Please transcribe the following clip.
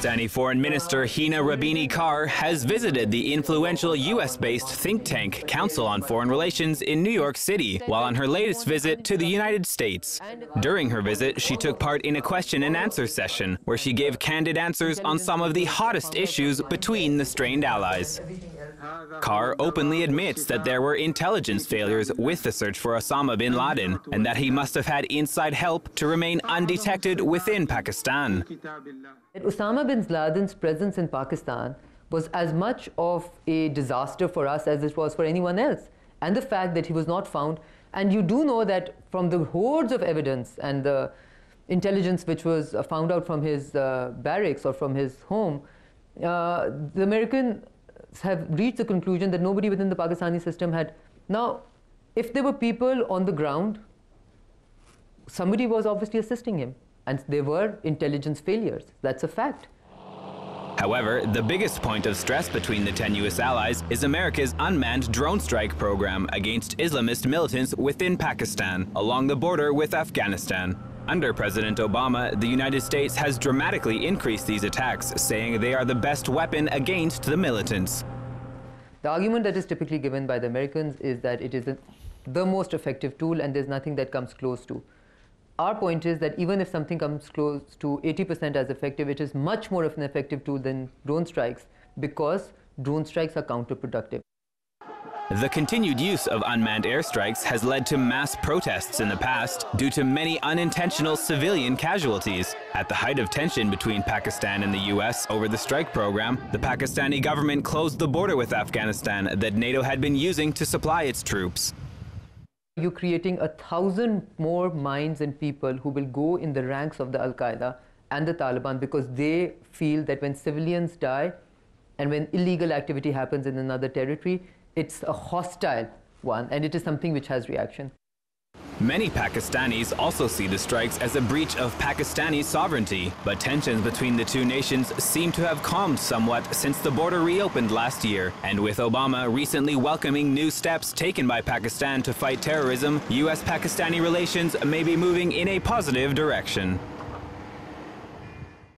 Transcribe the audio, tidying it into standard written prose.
Pakistani Foreign Minister Hina Rabini Kar has visited the influential US-based think tank Council on Foreign Relations in New York City while on her latest visit to the United States. During her visit, she took part in a question and answer session where she gave candid answers on some of the hottest issues between the strained allies. Kar openly admits that there were intelligence failures with the search for Osama bin Laden and that he must have had inside help to remain undetected within Pakistan. Osama bin Laden's presence in Pakistan was as much of a disaster for us as it was for anyone else. And the fact that he was not found, and you do know that from the hordes of evidence and the intelligence which was found out from his barracks or from his home, the Americans have reached the conclusion that nobody within the Pakistani system had. Now, if there were people on the ground, somebody was obviously assisting him, and there were intelligence failures. That's a fact. However, the biggest point of stress between the tenuous allies is America's unmanned drone strike program against Islamist militants within Pakistan, along the border with Afghanistan. Under President Obama, the United States has dramatically increased these attacks, saying they are the best weapon against the militants. The argument that is typically given by the Americans is that it is the most effective tool and there's nothing that comes close to. Our point is that even if something comes close to 80% as effective, it is much more of an effective tool than drone strikes because drone strikes are counterproductive. The continued use of unmanned airstrikes has led to mass protests in the past due to many unintentional civilian casualties. At the height of tension between Pakistan and the US over the strike program, the Pakistani government closed the border with Afghanistan that NATO had been using to supply its troops. You're creating 1,000 more minds and people who will go in the ranks of the Al-Qaeda and the Taliban because they feel that when civilians die and when illegal activity happens in another territory, it's a hostile one, and it is something which has reaction. Many Pakistanis also see the strikes as a breach of Pakistani sovereignty, but tensions between the two nations seem to have calmed somewhat since the border reopened last year. And with Obama recently welcoming new steps taken by Pakistan to fight terrorism, US-Pakistani relations may be moving in a positive direction.